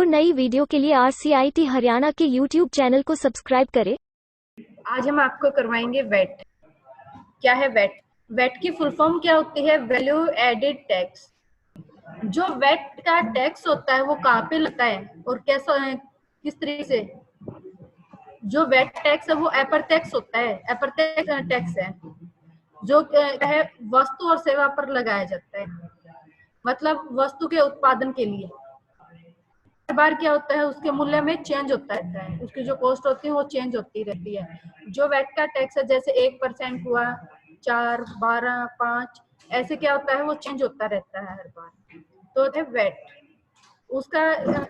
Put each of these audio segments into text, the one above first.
और नई वीडियो के लिए RCIT हरियाणा के YouTube चैनल को सब्सक्राइब करें। आज हम आपको करवाएंगे वेट। क्या है वेट? वेट की फुल फॉर्म क्या होती है? Value added tax. जो वेट का टैक्स होता है वो कहाँ पे लगता है और कैसा, किस तरीके से? जो वेट टैक्स है वो अप्रत्यक्ष होता है, अप्रत्यक्ष टैक्स है जो है वस्तु और सेवा पर लगाया जाता है, मतलब वस्तु के उत्पादन के लिए। हर बार क्या होता है, उसके मूल्य में चेंज होता रहता है, उसकी जो कॉस्ट होती है वो चेंज होती रहती है। जो वेट का टैक्स है, जैसे 1% हुआ, 4, 12, 5, ऐसे क्या होता है वो चेंज होता रहता है हर बार, तो है वेट उसका।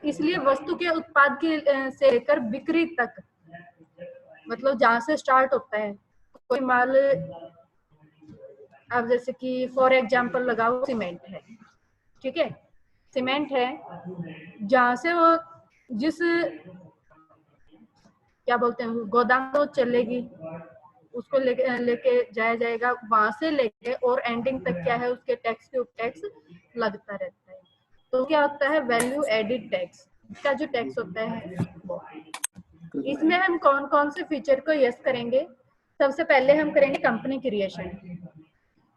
इसलिए वस्तु के उत्पाद के से लेकर बिक्री तक, मतलब जहां से स्टार्ट होता है कोई माल, अब जैसे कि फॉर एग्जांपल लगाओ सीमेंट है, ठीक है, सीमेंट है, जहां से वो जिस क्या बोलते हैं गोदाम तो चलेगी, उसको लेके जाया जाएगा, वहां से लेके और एंडिंग तक क्या है उसके टैक्स के ऊपर टैक्स लगता रहता है। तो क्या होता है वैल्यू एडिड टैक्स का जो टैक्स होता है वो। इसमें हम कौन कौन से फीचर को यस करेंगे? सबसे पहले हम करेंगे कंपनी क्रिएशन।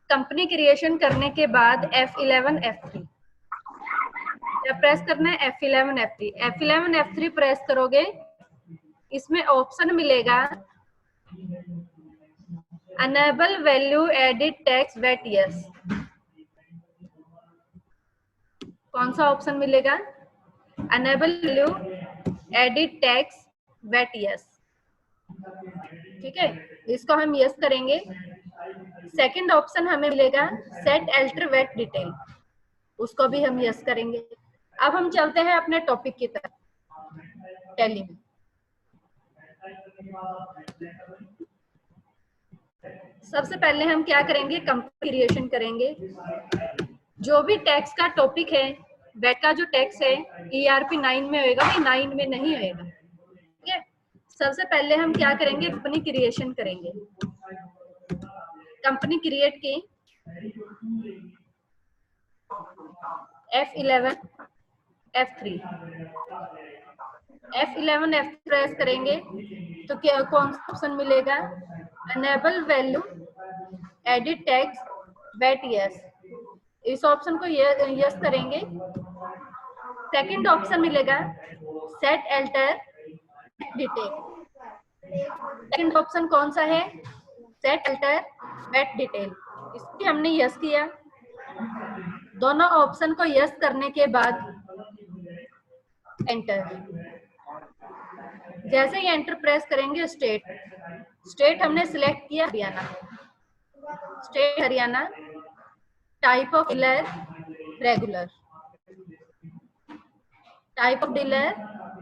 कंपनी क्रिएशन करने के बाद F11 F3 क्या प्रेस करना है? F11 F3। F11 F3 press करोगे, इसमें ऑप्शन मिलेगा enable value added tax VAT yes. कौन सा ऑप्शन मिलेगा? Enable value added tax VAT yes, ठीक है, इसको हम यस करेंगे। सेकंड ऑप्शन हमें मिलेगा सेट अल्टर वेट डिटेल, उसको भी हम यस करेंगे। अब हम चलते हैं अपने टॉपिक की तरफ, टैली में। सबसे पहले हम क्या करेंगे? कंपनी क्रिएशन करेंगे। जो भी टैक्स का टॉपिक है, वेट का जो टैक्स है ERP 9 में होएगा, 9 में नहीं होएगा, ठीक है। सबसे पहले हम क्या करेंगे? कंपनी क्रिएशन करेंगे। कंपनी क्रिएट की F11 F3 F11 F press करेंगे तो क्या कौन सा ऑप्शन मिलेगा? Enable value added tax VAT yes, इस ऑप्शन को यस करेंगे। सेकंड ऑप्शन मिलेगा set alter detail. Second option कौन सा है? सेट अल्टर वेट डिटेल, इसकी हमने यस किया। दोनों ऑप्शन को यस करने के बाद एंटर। जैसे ही एंटर प्रेस करेंगे, स्टेट हमने सिलेक्ट किया Haryana, state Haryana, type of dealer regular, type of dealer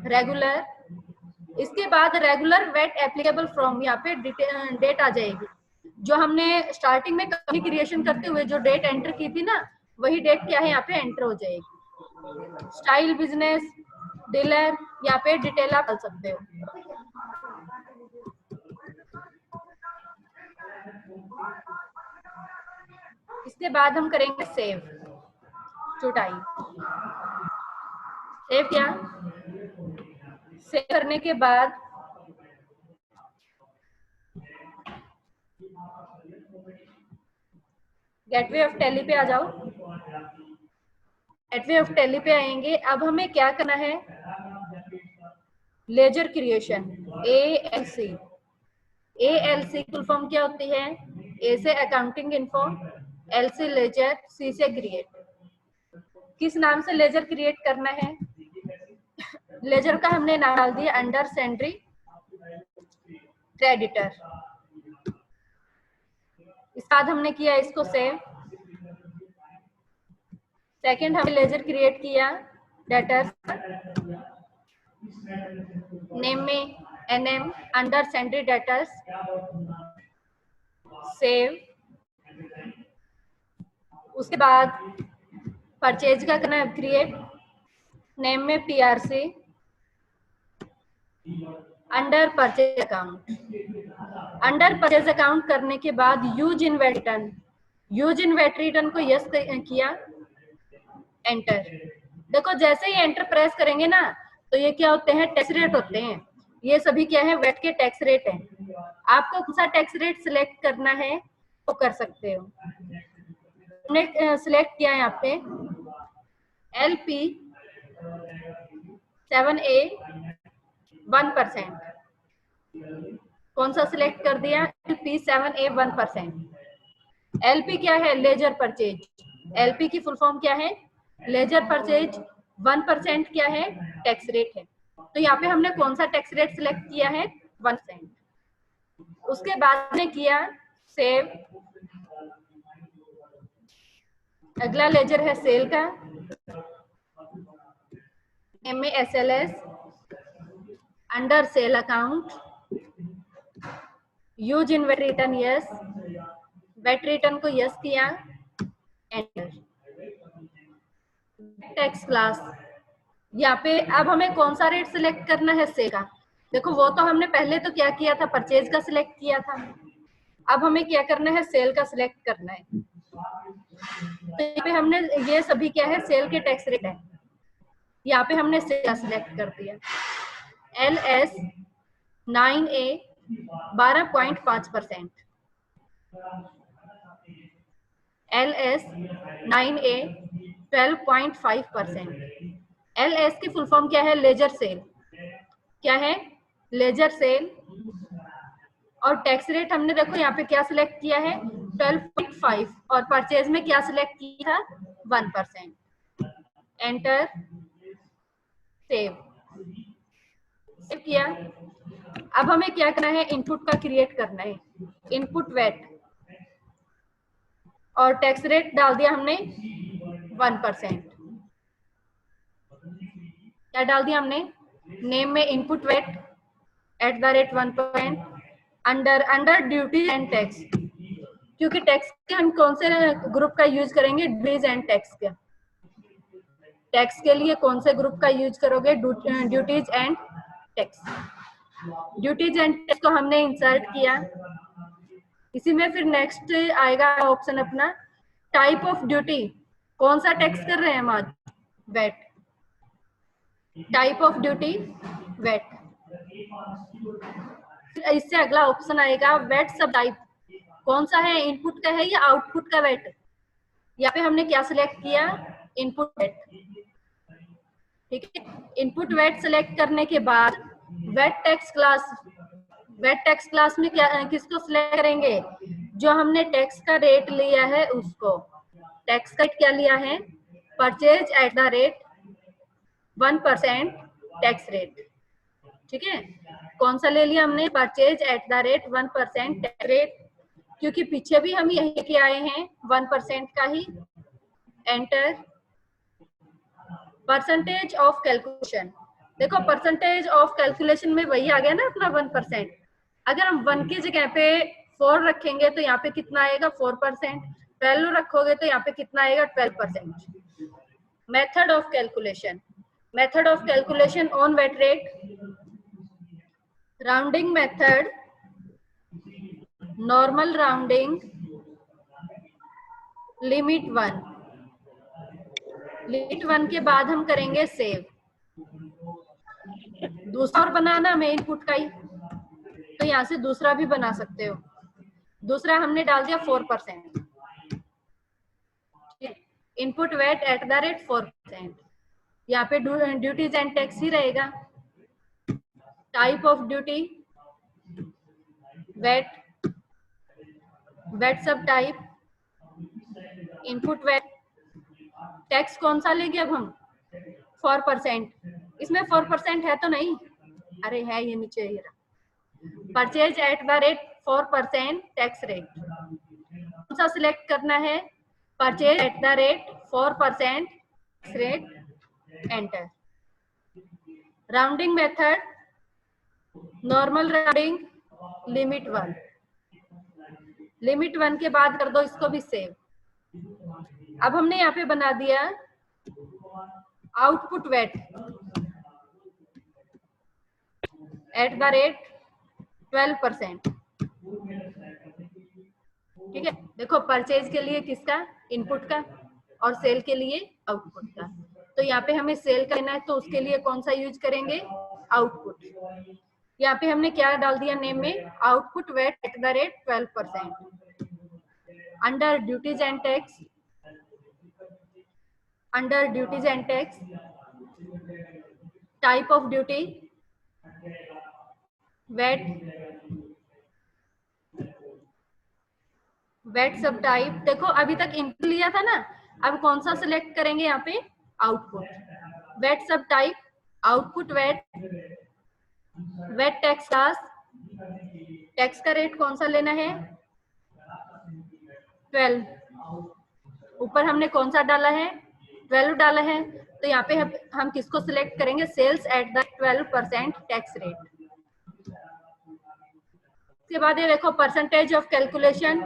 regular. इसके बाद रेगुलर वेट एप्लीकेबल फ्रॉम, यहाँ पे डेट आ जाएगी। जो हमने स्टार्टिंग में कंपनी क्रिएशन करते हुए जो डेट एंटर की थी ना, वही डेट क्या है यहाँ पे एंटर हो जाएगी। स्टाइल बिजनेस डीलर, यहाँ पे डिटेल आप डाल सकते हो। इसके बाद हम करेंगे सेव टू टाइम। सेव क्या? सेव करने के बाद गेटवे ऑफ टैली पे आ जाओ। गेटवे ऑफ टैली पे आएंगे। अब हमें क्या करना है? Laser creation ALC। ALC full form क्या होती है? A से अकाउंटिंग इन्फो, L से लेजर, C से क्रिएट। किस नाम से लेजर क्रिएट करना है? लेजर का हमने नाम डाल दिया अंडर सेंड्री क्रेडिटर। इसके बाद हमने किया इसको सेव। सेकंड हमने लेजर क्रिएट किया डेटर्स, नेम में NM under sundry debtors, save. उसके बाद परचेज का करना है क्रिएट, नेम में PRC under purchase account. Under purchase account करने के बाद use in VAT return, use in VAT return को यस किया, एंटर। देखो जैसे ही एंटर प्रेस करेंगे ना तो ये क्या होते हैं, टैक्स रेट होते हैं। ये सभी क्या है, वेट के टैक्स रेट हैं। आपको कौन सा टैक्स रेट सिलेक्ट करना है वो कर सकते हो। हमने सिलेक्ट किया है यहाँ पे LP 7A 1%। कौन सा सिलेक्ट कर दिया, LP 7A 1%। LP क्या है, लेजर परचेज। LP की फुल फॉर्म क्या है, लेजर परचेज। 1% क्या है, टैक्स रेट है। तो यहाँ पे हमने कौन सा टैक्स रेट सिलेक्ट किया है, 1%। उसके बाद में किया सेव। अगला लेजर है सेल का, MASLS under sale account. Use in VAT return yes, VAT return को यस किया, एंटर। टैक्स क्लास, यहाँ पे अब हमें कौन सा रेट सिलेक्ट करना है सेल का। देखो वो तो हमने पहले तो क्या किया था, परचेज का सिलेक्ट किया था। अब हमें क्या करना है, सेल का सिलेक्ट करना है। तो यहाँ पे हमने ये सभी क्या है, सेल के टैक्स रेट है। यहाँ पे हमने सेल का सिलेक्ट कर दिया। LS 9A 12.5%, LS 9A 12.5%। LS की फुल फॉर्म क्या है, लेजर सेल। क्या है, लेजर सेल। और टैक्स रेट हमने देखो यहाँ पे क्या सिलेक्ट किया है, 12.5, और परचेज में क्या सिलेक्ट किया था, 1%। Enter, save. सेव किया। अब हमें क्या करना है, इनपुट का क्रिएट करना है। इनपुट वेट और टैक्स रेट डाल दिया हमने 1%। क्या डाल दिया हमने, नेम में input VAT @1%। Under duty and tax, क्योंकि टैक्स के हम कौन से ग्रुप का यूज करेंगे, ड्यूटीज एंड टैक्स का। टैक्स के लिए कौन से ग्रुप का यूज करोगे, duties and tax. Duties and tax को हमने इंसर्ट किया। इसी में फिर नेक्स्ट आएगा ऑप्शन अपना टाइप ऑफ ड्यूटी। कौन सा टैक्स कर रहे हैं हम आज, VAT. Type of duty VAT. इससे अगला ऑप्शन आएगा वेट सब टाइप। कौन सा है, इनपुट का है या आउटपुट का वेट। यहाँ पे हमने क्या सिलेक्ट किया, इनपुट वेट। ठीक है, इनपुट वेट सिलेक्ट करने के बाद VAT tax class. VAT tax class में क्या, किसको सिलेक्ट करेंगे, जो हमने टैक्स का रेट लिया है उसको। टैक्स का क्या लिया है, परचेज @1% टैक्स रेट। ठीक है, कौन सा ले लिया हमने, परचेज @1% टैक्स रेट, क्योंकि पीछे भी हम यही लेके आए हैं 1% का ही। एंटर। परसेंटेज ऑफ कैलकुलेशन, देखो परसेंटेज ऑफ कैलकुलेशन में वही आ गया ना अपना 1%। अगर हम 1 की जगह पे 4 रखेंगे तो यहाँ पे कितना आएगा, 4%। 12 रखोगे तो यहाँ पे कितना आएगा, 12%। Method of calculation, method of calculation on VAT rate. Rounding method, normal rounding, limit 1। Limit 1 के बाद हम करेंगे सेव। दूसरा और बनाना हमें इनपुट का ही, तो यहाँ से दूसरा भी बना सकते हो। दूसरा हमने डाल दिया 4%। Input VAT @4%। यहाँ पे ड्यूटीज एंड टैक्स ही रहेगा। Type of duty VAT, VAT sub type, input VAT. Tax कौन सा लेंगे अब हम, 4%। इसमें 4% है तो नहीं, अरे है ये नीचे ही रहा। Purchase @4% tax rate. कौन सा सिलेक्ट करना है, purchase @4% tax rate. Enter. Rounding method, normal rounding, limit 1। Limit 1 के बाद कर दो इसको भी सेव। अब हमने यहाँ पे बना दिया आउटपुट वेट @12%। ठीक है, देखो परचेज के लिए किसका, इनपुट का, और सेल के लिए आउटपुट का। तो यहाँ पे हमें सेल करना है, तो उसके लिए कौन सा यूज करेंगे, आउटपुट। यहाँ पे हमने क्या डाल दिया नेम में, output VAT at the rate 12%। Under duties and tax, under duties and tax, type of duty VAT, VAT sub type. देखो अभी तक इनपुट लिया था ना, अब कौन सा सिलेक्ट करेंगे यहाँ पे, output. VAT sub type, output VAT, VAT tax class, tax का रेट कौन सा लेना है, 12। ऊपर हमने कौन सा डाला है, 12 डाला है, तो यहाँ पे हम किसको सिलेक्ट करेंगे, sales at the 12% tax rate. उसके बाद ये देखो percentage of calculation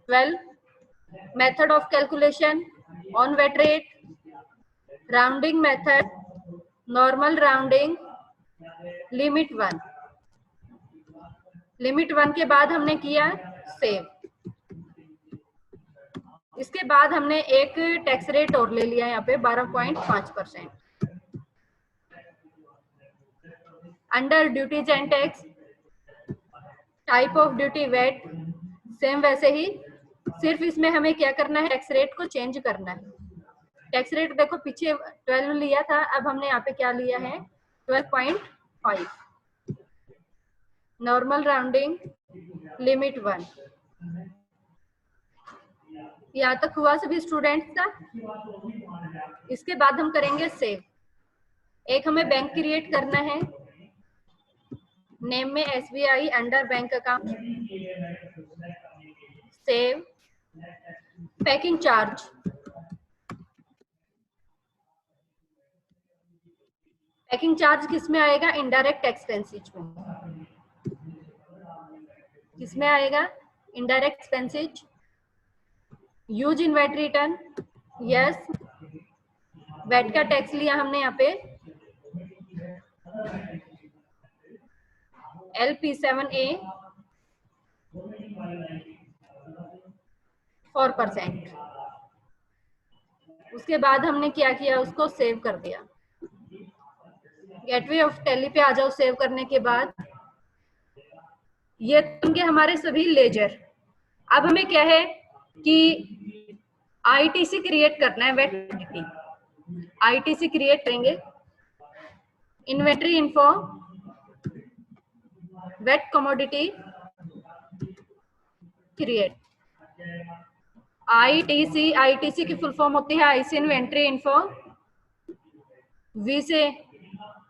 12, method of calculation on VAT rate, rounding method, normal rounding, limit 1। Limit 1 के बाद हमने किया सेव। इसके बाद हमने एक टैक्स रेट और ले लिया यहाँ पे 12.5%। Under duties and tax, type of duty VAT, same वैसे ही, सिर्फ इसमें हमें क्या करना है, टैक्स रेट को चेंज करना है। टैक्स रेट देखो पीछे 12 लिया था, अब हमने यहाँ पे क्या लिया है, 12.5। Normal rounding, limit 1। यहाँ तक हुआ सभी स्टूडेंट्स का। इसके बाद हम करेंगे सेव। एक हमें बैंक क्रिएट करना है, नेम में SBI, under bank account, save. Packing charge, packing charge किस में आएगा, इनडायरेक्ट एक्सपेंसेस में। किस में आएगा, indirect expenses. Use in VAT return, yes, VAT का टैक्स लिया हमने यहाँ पे, LP7A 4%। उसके बाद हमने क्या किया, उसको सेव कर दिया। गेटवे ऑफ टैली पे आ जाओ। सेव करने के बाद ये होंगे हमारे सभी लेजर। अब हमें क्या है कि ITC क्रिएट करना है, वेट क्वांटिटी। ITC क्रिएट करेंगे, inventory info, VAT commodity create. ITC की फुल फॉर्म होती है IC इन्वेंट्री इन्फो, V से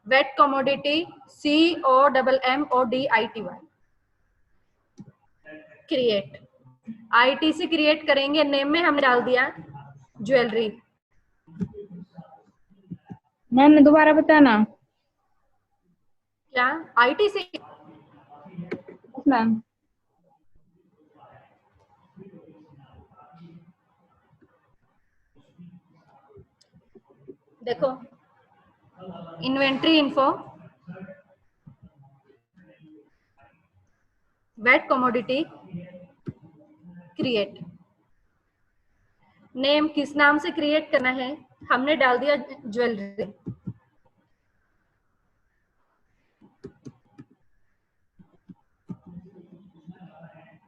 VAT commodity, COMMODITY create. ITC create करेंगे, नेम में हमने डाल दिया ज्वेलरी। मैम दोबारा बताना। क्या ITC, मैम देखो inventory info, VAT commodity create. Name किस नाम से क्रिएट करना है, हमने डाल दिया ज्वेलरी।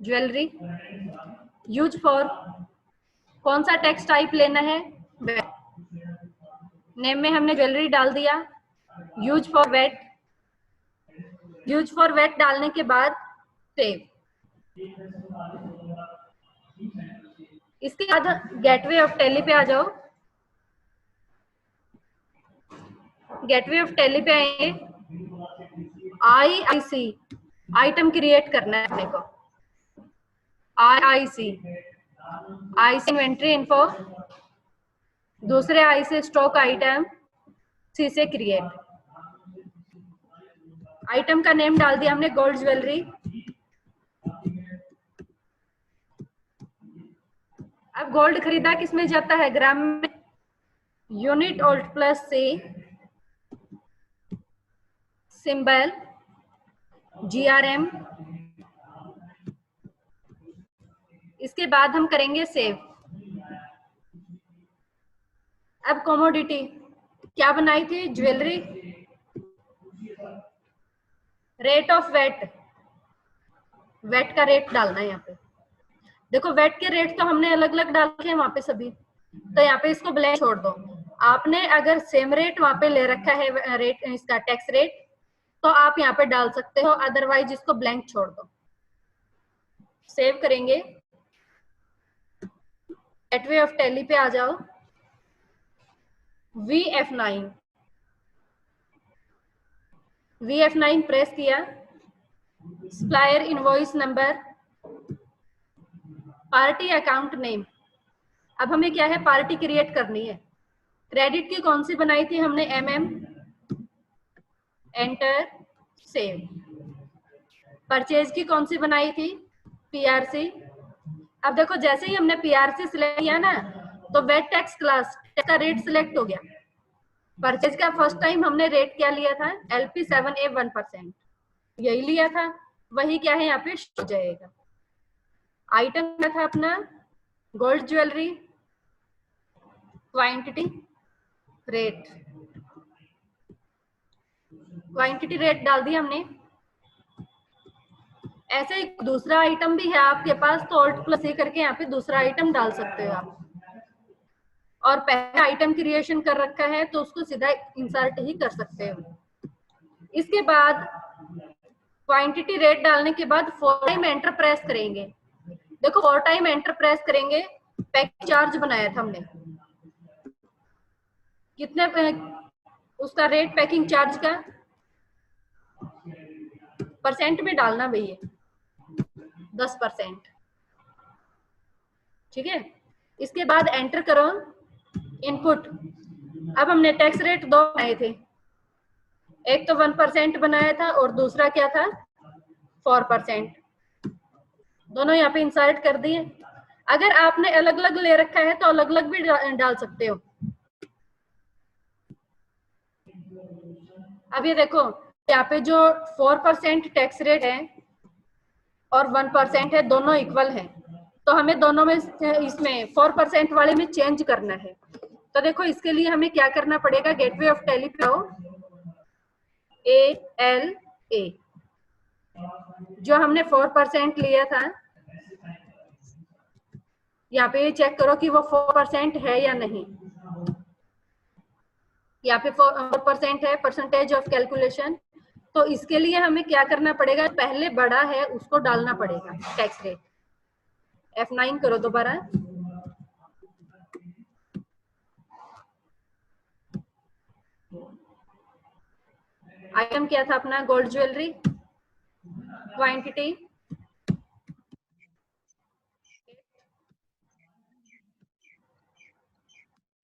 ज्वेलरी। यूज फॉर, कौन सा टैक्स टाइप लेना है, वेट। नेम में हमने ज्वेलरी डाल दिया। Use for wait, use for wait डालने के बाद सेव। इसके बाद गेटवे ऑफ टैली पे आ जाओ। गेटवे ऑफ टैली पे आएंगे, IIC आइटम क्रिएट करना है अपने को। IIC इन्वेंट्री इन्फो, दूसरे I से स्टॉक आइटम, C से क्रिएट। आइटम का नेम डाल दिया हमने गोल्ड ज्वेलरी। अब गोल्ड खरीदा किसमें जाता है, ग्राम में, unit alt plus C, symbol GRM। इसके बाद हम करेंगे सेव। अब कमोडिटी, क्या बनाई थी? Jewellery. Rate of VAT, VAT का रेट डालना है यहाँ पे। देखो वेट के रेट तो हमने अलग अलग डाले हैं वहां पे सभी, तो यहाँ पे इसको ब्लैंक छोड़ दो। आपने अगर सेम रेट वहां पे ले रखा है, रेट इसका टैक्स रेट, तो आप यहाँ पे डाल सकते हो, अदरवाइज इसको ब्लैंक छोड़ दो। सेव करेंगे, गेटवे ऑफ टैली पे आ जाओ, VF9, VF9 प्रेस किया, supplier invoice number, party account name. अब हमें क्या है, पार्टी क्रिएट करनी है। क्रेडिट की कौन सी बनाई थी हमने? MM, enter, save. परचेज की कौन सी बनाई थी? PRC। अब देखो जैसे ही हमने PRC सिलेक्ट किया ना, तो वेट टैक्स क्लास का रेट सिलेक्ट हो गया। परचेज का फर्स्ट टाइम हमने रेट क्या लिया था? LP7A 1%, यही लिया था, वही क्या है यहाँ पे हो जाएगा। आइटम क्या था अपना? Gold jewellery, quantity, rate, quantity rate डाल दिया हमने। ऐसे ही दूसरा आइटम भी है आपके पास, तो Alt+C करके यहाँ पे दूसरा आइटम डाल सकते हो आप। और पहले आइटम क्रिएशन कर रखा है तो उसको सीधा इंसर्ट ही कर सकते हो। इसके बाद क्वांटिटी रेट डालने के बाद 4 टाइम एंटर प्रेस करेंगे। देखो 4 टाइम एंटर प्रेस करेंगे, पैकिंग चार्ज बनाया था हमने, कितने उसका रेट पैकिंग चार्ज का परसेंट में डालना भैया, 10%। ठीक है, इसके बाद एंटर करो इनपुट। अब हमने टैक्स रेट 2 बनाए थे, एक तो 1% बनाया था और दूसरा क्या था? 4%। दोनों यहाँ पे इंसर्ट कर दिए। अगर आपने अलग अलग ले रखा है तो अलग अलग भी डाल सकते हो। अब ये देखो यहाँ पे जो 4% टैक्स रेट है और 1% है, दोनों इक्वल हैं, तो हमें दोनों में इसमें 4% वाले में चेंज करना है। तो देखो इसके लिए हमें क्या करना पड़ेगा? गेटवे ऑफ टैली पे आओ, ALA, जो हमने 4% लिया था, यहाँ पे ये चेक करो कि वो 4% है या नहीं। यहाँ पे 4% है, परसेंटेज ऑफ कैलकुलेशन। तो इसके लिए हमें क्या करना पड़ेगा? पहले बड़ा है उसको डालना पड़ेगा टैक्स रेट। F9 करो दोबारा, आइटम क्या था अपना? Gold jewellery, quantity,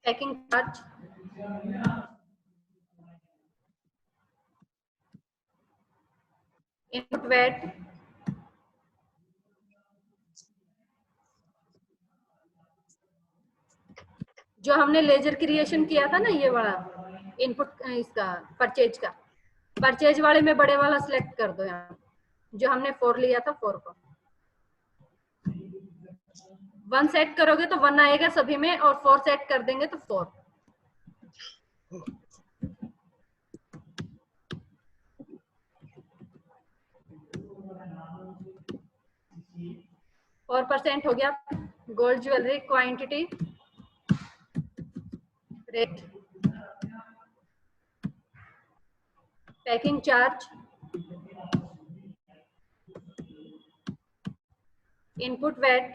packing charge, input VAT, जो हमने लेजर क्रिएशन किया था ना, ये वाला इनपुट इसका परचेज का, परचेज वाले में बड़े वाला सिलेक्ट कर दो यहाँ, जो हमने 4 लिया था, 4 को 1 सेट करोगे तो 1 आएगा सभी में, और 4 सेट कर देंगे तो 4। और % हो गया। Gold jewellery, quantity, rate, packing charge, input VAT.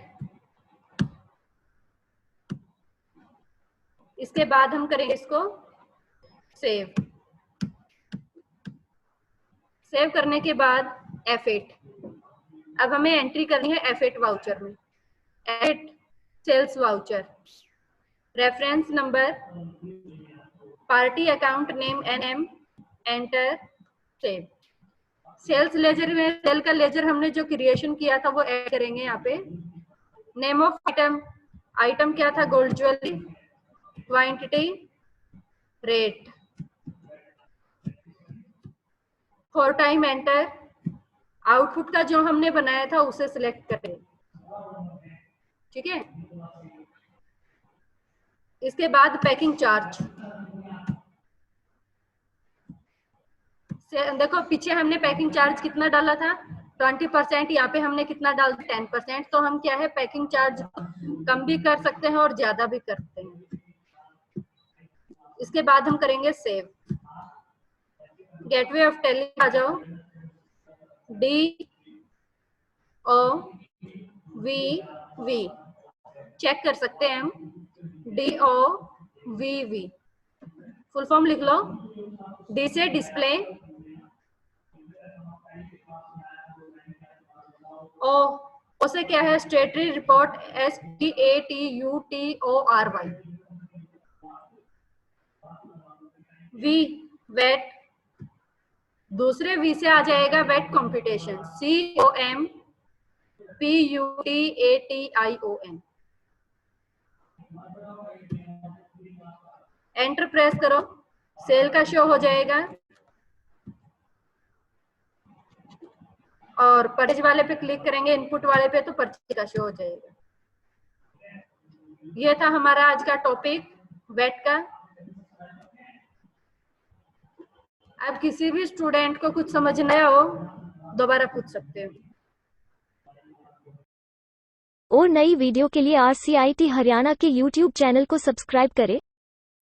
इसके बाद हम करेंगे इसको सेव। सेव करने के बाद F8, अब हमें एंट्री करनी है F8 वाउचर में। F8 sales voucher, reference number, party account name NM, enter, save. Sales ledger में सेल का लेजर हमने जो क्रिएशन किया था वो ऐड करेंगे यहाँ पे। नेम ऑफ आइटम, आइटम क्या था? Gold jewellery, quantity, rate, 4 time enter. Output का जो हमने बनाया था उसे सिलेक्ट करें। ठीक है, इसके बाद पैकिंग चार्ज, देखो पीछे हमने पैकिंग चार्ज कितना डाला था 20%, यहाँ पे हमने कितना डाल 10%। तो हम क्या है पैकिंग चार्ज कम भी कर सकते हैं और ज्यादा भी करते हैं। इसके बाद हम करेंगे सेव। गेटवे ऑफ टेली आ जाओ, DOVV चेक कर सकते हैं हम, DOVV फुल फॉर्म लिख लो। डी से डिस्प्ले, ओ से क्या है statutory report, STATUTORY, V VAT, दूसरे वी से आ जाएगा VAT computation, COMPUTATION। Enter press करो, सेल का शो हो जाएगा और परचेज वाले पे क्लिक करेंगे, इनपुट वाले पे तो परचेज का शो हो जाएगा। ये था हमारा आज का टॉपिक वेट का। अब किसी भी स्टूडेंट को कुछ समझ न हो दोबारा पूछ सकते हो। और नई वीडियो के लिए RCIT हरियाणा के YouTube चैनल को सब्सक्राइब करें।